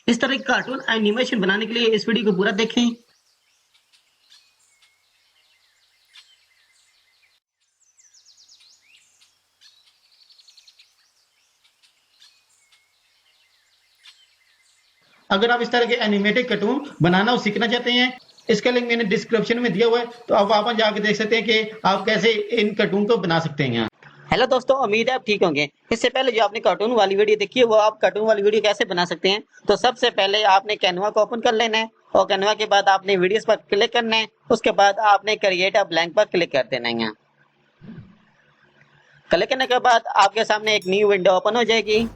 इस तरह के कार्टून एनिमेशन बनाने के लिए इस वीडियो को पूरा देखें। अगर आप इस तरह के एनिमेटेड कार्टून बनाना और सीखना चाहते हैं, इसका लिंक मैंने डिस्क्रिप्शन में दिया हुआ है, तो आप वहां पर जाकर देख सकते हैं कि आप कैसे इन कार्टून को बना सकते हैं। हेलो दोस्तों, उम्मीद है आप ठीक होंगे। इससे पहले जो आपने कार्टून वाली वीडियो देखी है, वो आप कार्टून वाली वीडियो कैसे बना सकते हैं, तो सबसे पहले आपने कैनवा को ओपन कर लेना है और कैनवा के बाद आपने वीडियोस पर क्लिक करना है। उसके बाद आपने क्रिएट अ ब्लैंक पर क्लिक कर देना है। क्लिक करने के बाद आपके सामने एक न्यू विंडो ओपन हो जाएगी।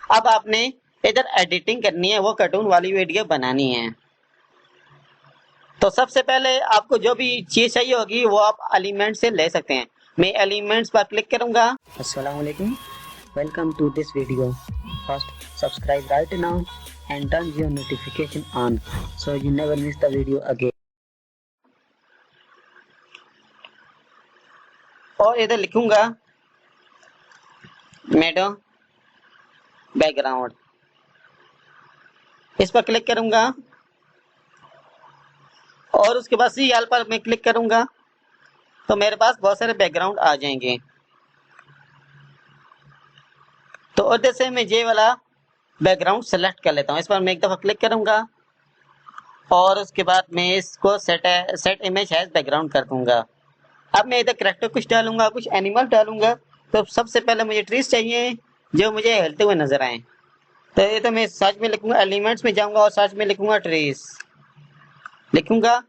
अब आपने इधर एडिटिंग करनी है, वो कार्टून वाली वीडियो बनानी है। तो सबसे पहले आपको जो भी चीज चाहिए होगी वो आप एलिमेंट से ले सकते हैं। मैं एलिमेंट्स पर क्लिक करूंगा। अस्सलाम वालेकुम, welcome to this video. First subscribe right now and turn your notification on so you never miss the video again. और इधर लिखूंगा मैडो बैकग्राउंड, इस पर क्लिक करूंगा और उसके बाद सी आल पर मैं क्लिक करूंगा तो मेरे पास बहुत सारे बैकग्राउंड आ जाएंगे। तो उधर से मैं ये वाला बैकग्राउंड सेलेक्ट कर लेता हूँ। इस पर मैं एक दफा क्लिक करूंगा और उसके बाद मैं इसको सेट इमेज एज बैकग्राउंड कर दूंगा। अब मैं इधर कैरेक्टर कुछ डालूंगा, कुछ एनिमल डालूंगा। तो सबसे पहले मुझे ट्रीज चाहिए जो मुझे हिलते हुए नजर आए। तो ये तो मैं सर्च में लिखूंगा, एलिमेंट्स में जाऊंगा और सर्च में लिखूंगा ट्रीज लिखूंगा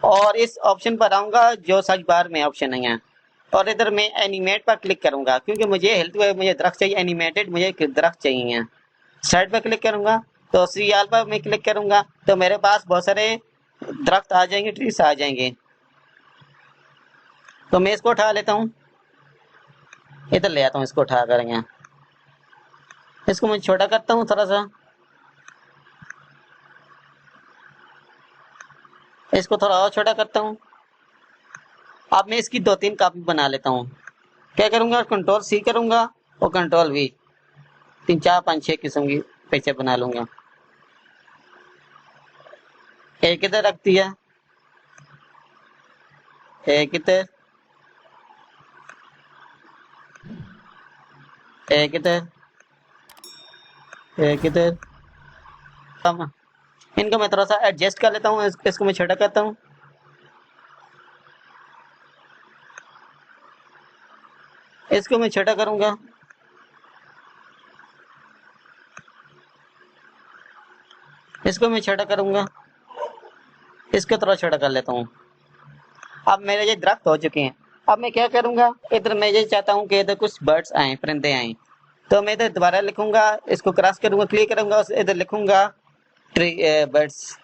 और इस ऑप्शन पर आऊंगा जो सर्च बार में ऑप्शन है और इधर मैं एनिमेट पर क्लिक करूंगा क्योंकि मुझे हिलते हुए मुझे दरख्त चाहिए, एनिमेटेड मुझे दरख्त चाहिए। साइड पर क्लिक करूंगा तो सीआल पर मैं क्लिक करूंगा तो मेरे पास बहुत सारे दरख्त आ जाएंगे, ट्रीज आ जाएंगे। तो मैं इसको उठा लेता हूँ, इधर ले आता हूँ, इसको उठा कर यहाँ इसको मैं छोटा करता हूँ थोड़ा सा, इसको थोड़ा और छोटा करता हूँ। अब मैं इसकी 2-3 कॉपी बना लेता हूँ। क्या करूंगा, कंट्रोल सी करूंगा और कंट्रोल वी, 3-4-5-6 किस्म की पिक्चर बना लूंगा। एक इधर रख दिया, एक इधर, एक इधर, एक इधर। इनको मैं थोड़ा सा एडजस्ट कर लेता हूँ, इसको मैं छोटा करता हूँ। इसको मैं छोटा करूंगा, इसको मैं छोटा करूंगा, इसको थोड़ा छोटा कर लेता हूँ। अब मेरे ये दरख्त हो चुके हैं। अब मैं क्या करूंगा, इधर मैं ये चाहता हूँ कि इधर कुछ बर्ड्स आए, परिंदे आए। तो मैं इधर दोबारा लिखूंगा, इसको क्रॉस करूंगा, क्लिक करूंगा, इधर लिखूंगा ट्री बर्ड्स।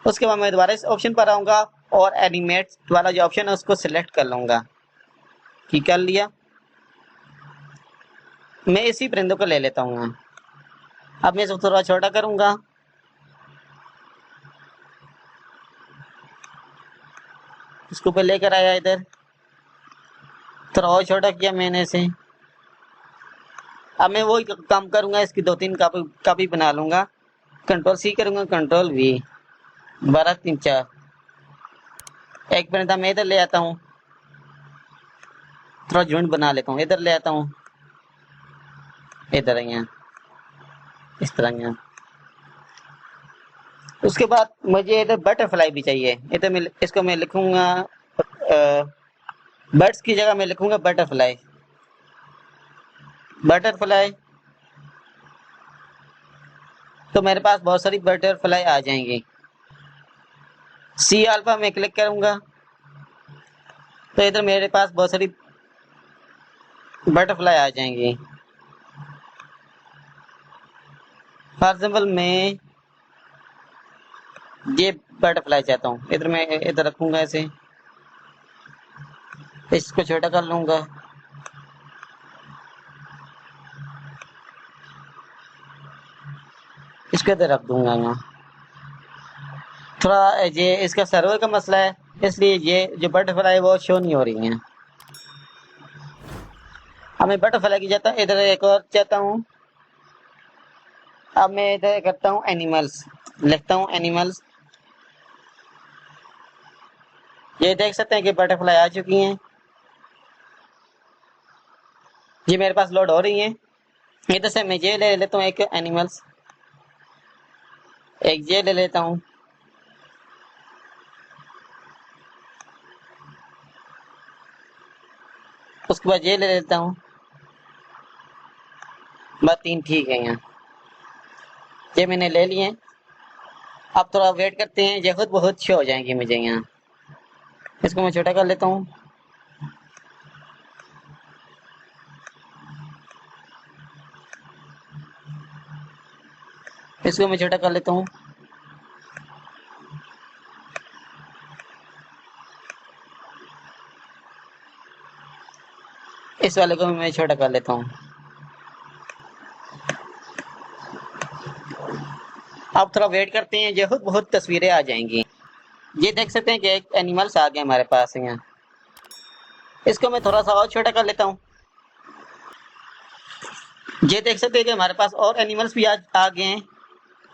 उसके बाद मैं दोबारा इस ऑप्शन पर आऊंगा और एनिमेट वाला जो ऑप्शन है उसको सिलेक्ट कर लूंगा। ठीक कर लिया। मैं इसी परिंदे को ले लेता हूँ। अब मैं इसको थोड़ा छोटा करूंगा, इसको ऊपर लेकर आया, इधर थोड़ा और छोटा किया मैंने इसे। अब मैं वही काम करूंगा, इसकी 2-3 कापी बना लूंगा। कंट्रोल सी करूंगा, कंट्रोल वी, 12-3-4। एक परिंदा मैं इधर ले आता हूँ, थोड़ा झुंड बना लेता हूँ, इधर ले आता हूँ, इधर यहाँ इस तरह यहाँ। उसके बाद मुझे इधर बटरफ्लाई भी चाहिए। इधर मैं इसको मैं लिखूंगा, बर्ड्स की जगह मैं लिखूंगा बटरफ्लाई, बटरफ्लाई। तो मेरे पास बहुत सारी बटरफ्लाई आ जाएंगी। सी अल्फा में क्लिक करूंगा तो इधर मेरे पास बहुत सारी बटरफ्लाई आ जाएंगी। फॉर एग्जाम्पल मैं ये बटरफ्लाई चाहता हूँ, इधर मैं इधर रखूंगा ऐसे, इसको छोटा कर लूंगा, इसको इधर रख दूंगा यहाँ। थोड़ा ये इसका सर्वर का मसला है, इसलिए ये जो बटरफ्लाई है वो शो नहीं हो रही है। अब मैं बटरफ्लाई की जाता हूँ, इधर एक और चाहता हूँ। अब मैं इधर करता हूँ एनिमल्स, लिखता हूँ एनिमल्स। ये देख सकते हैं कि बटरफ्लाई आ चुकी हैं। ये मेरे पास लोड हो रही हैं। इधर से मैं ये ले लेता हूँ एक एनिमल्स, एक ये ले लेता हूँ। उसके बाद ये ले लेता हूँ। बस 3 ठीक है यहाँ, ये मैंने ले लिए। अब थोड़ा वेट करते हैं, ये खुद बहुत शो हो जाएंगी मुझे यहाँ। इसको मैं छोटा कर लेता हूँ। इसको मैं छोटा कर लेता हूँ। इस वाले को भी मैं छोटा कर लेता हूँ। अब थोड़ा वेट करते हैं, ये खुद बहुत तस्वीरें आ जाएंगी। ये देख सकते हैं कि एक एनिमल्स आ गए हमारे पास यहाँ। इसको मैं थोड़ा सा और छोटा कर लेता हूँ। ये देख सकते हैं कि हमारे पास और एनिमल्स भी आ गए हैं।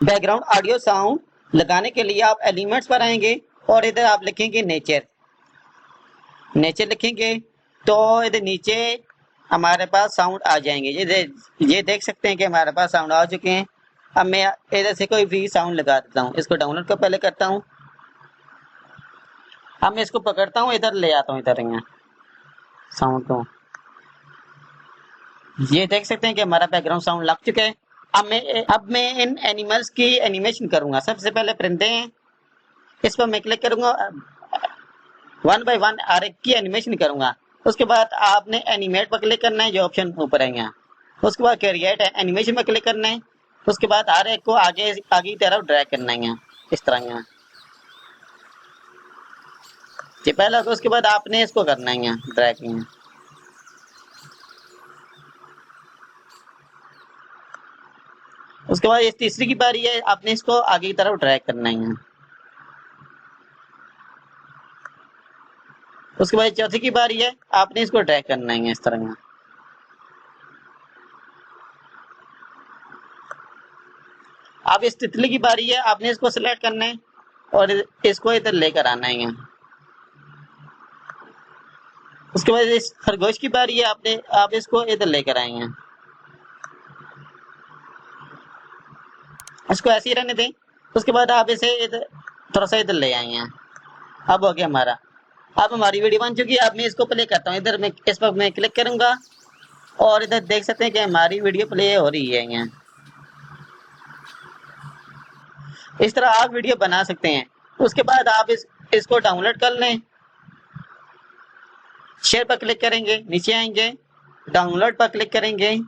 बैकग्राउंड ऑडियो साउंड लगाने के लिए आप एलिमेंट्स पर आएंगे और इधर आप लिखेंगे नेचर। नेचर लिखेंगे तो इधर नीचे हमारे पास साउंड आ जाएंगे। ये देख सकते हैं कि हमारे पास साउंड आ चुके हैं। अब मैं इधर से कोई भी साउंड लगा देता हूँ। इसको डाउनलोड को पहले करता हूँ। अब मैं इसको पकड़ता हूँ, इधर ले आता हूँ, इधर यहाँ साउंड को। ये देख सकते हैं कि हमारा बैकग्राउंड साउंड लग चुका है। अब मैं इन एनिमल्स की एनिमेशन करूंगा। सबसे पहले परिंदे हैं, इस पर मैं क्लिक करूंगा, 1 बाय 1 हर एक की एनिमेशन करूंगा। उसके बाद आपने एनिमेट पर क्लिक करना है, जो ऑप्शन ऊपर है यहाँ। उसके बाद क्रिएट एनिमेशन पर क्लिक करना है। उसके बाद हर एक को आगे आगे की तरफ ड्रैग करना है यहाँ, इस तरह यहाँ। ये पहला, उसके बाद आपने इसको करना है यहाँ ड्रैग यहाँ। उसके बाद ये तीसरी की बारी है, आपने इसको आगे की तरफ ड्रैग करना है यहाँ। उसके बाद चौथी की बारी है, आपने इसको ड्रैग करना है इस तरह यहाँ। अब इस तितली की बारी है, आपने इसको सिलेक्ट करना है और इसको इधर लेकर आना है यहाँ। उसके बाद इस खरगोश की बारी है, आप इसको इधर लेकर आए हैं। इसको ऐसे ही रहने दें। उसके बाद आप इसे इधर थोड़ा सा इधर ले आए हैं। अब हो गया हमारा। अब हमारी वीडियो बन चुकी है। अब मैं इसको प्ले करता हूँ। इधर मैं इस पर मैं क्लिक करूंगा और इधर देख सकते हैं कि हमारी वीडियो प्ले हो रही है यहाँ। इस तरह आप वीडियो बना सकते हैं। उसके बाद आप इसको डाउनलोड कर लें। शेयर पर क्लिक करेंगे, नीचे आएंगे, डाउनलोड पर क्लिक करेंगे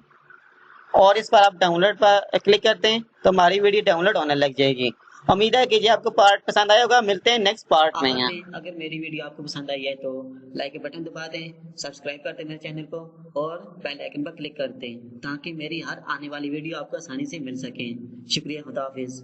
और इस पर आप डाउनलोड पर क्लिक करते हैं तो हमारी वीडियो डाउनलोड होने लग जाएगी। उम्मीद है कि जी आपको पार्ट पसंद आया होगा। मिलते हैं नेक्स्ट पार्ट में यहाँ। अगर मेरी वीडियो आपको पसंद आई है तो लाइक के बटन दबा दें, सब्सक्राइब कर दें मेरे चैनल को और बेल आइकन पर क्लिक कर दें ताकि मेरी हर आने वाली वीडियो आपको आसानी से मिल सके। शुक्रिया, खुदा हाफिज।